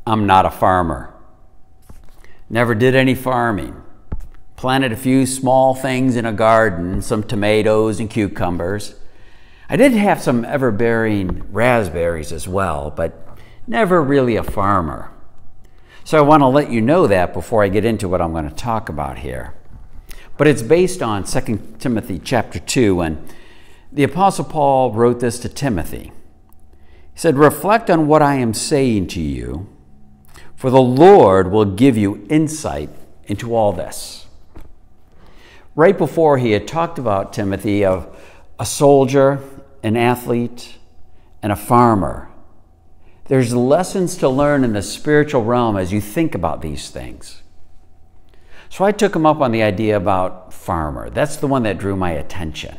I'm not a farmer. Never did any farming. Planted a few small things in a garden, some tomatoes and cucumbers. I did have some ever-bearing raspberries as well, but never really a farmer. So I want to let you know that before I get into what I'm going to talk about here. But it's based on 2 Timothy chapter 2, and the Apostle Paul wrote this to Timothy. He said, "Reflect on what I am saying to you, for the Lord will give you insight into all this." Right before he had talked about Timothy of a soldier, an athlete, and a farmer. There's lessons to learn in the spiritual realm as you think about these things. So I took him up on the idea about farmer. That's the one that drew my attention.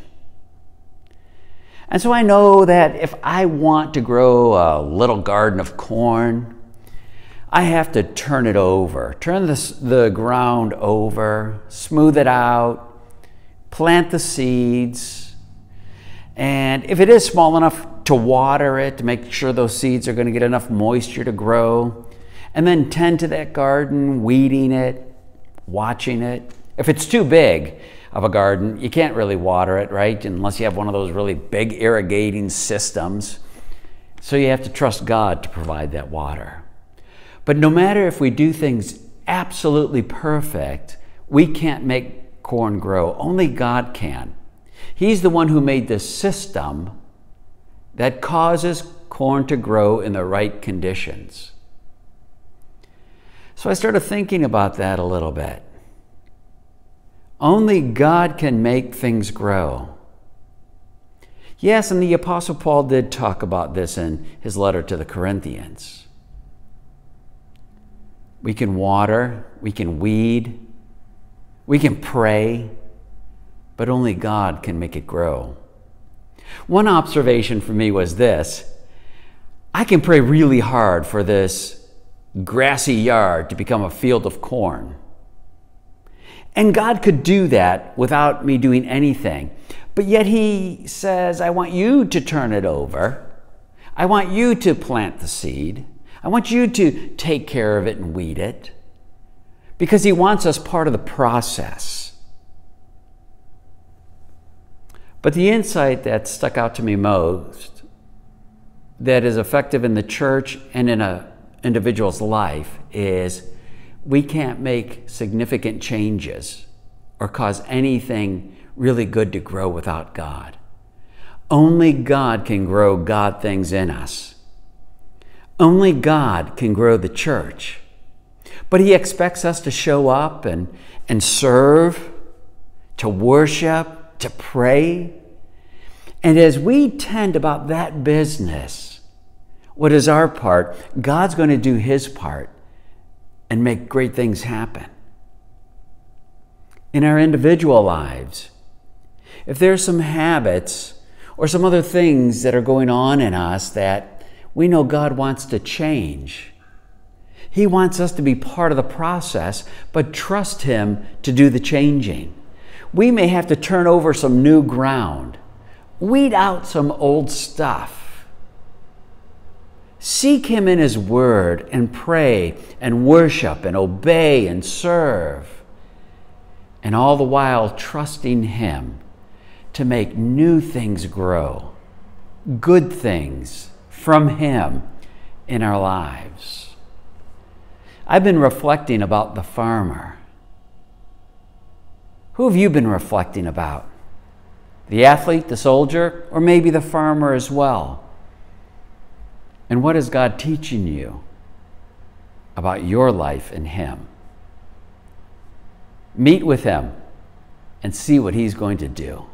And so I know that if I want to grow a little garden of corn, I have to turn it over, turn the ground over, smooth it out, plant the seeds, and if it is small enough to water it, to make sure those seeds are going to get enough moisture to grow, and then tend to that garden, weeding it, watching it. If it's too big of a garden, you can't really water it, right? Unless you have one of those really big irrigating systems. So you have to trust God to provide that water. But no matter if we do things absolutely perfect, we can't make corn grow. Only God can. He's the one who made the system that causes corn to grow in the right conditions. So I started thinking about that a little bit. Only God can make things grow. Yes, and the Apostle Paul did talk about this in his letter to the Corinthians. We can water, we can weed, we can pray, but only God can make it grow. One observation for me was this: I can pray really hard for this grassy yard to become a field of corn. And God could do that without me doing anything. But yet he says, I want you to turn it over. I want you to plant the seed. I want you to take care of it and weed it. Because he wants us part of the process. But the insight that stuck out to me most, that is effective in the church and in an individual's life, is we can't make significant changes or cause anything really good to grow without God. Only God can grow God things in us. Only God can grow the church. But he expects us to show up and serve, to worship, to pray. And as we tend about that business, what is our part? God's going to do his part and make great things happen. In our individual lives, if there's some habits or some other things that are going on in us that we know God wants to change, he wants us to be part of the process, but trust him to do the changing. We may have to turn over some new ground, weed out some old stuff. Seek him in his word and pray and worship and obey and serve. And all the while trusting him to make new things grow, good things from him in our lives. I've been reflecting about the farmer. Who have you been reflecting about? The athlete, the soldier, or maybe the farmer as well? And what is God teaching you about your life in him? Meet with him and see what he's going to do.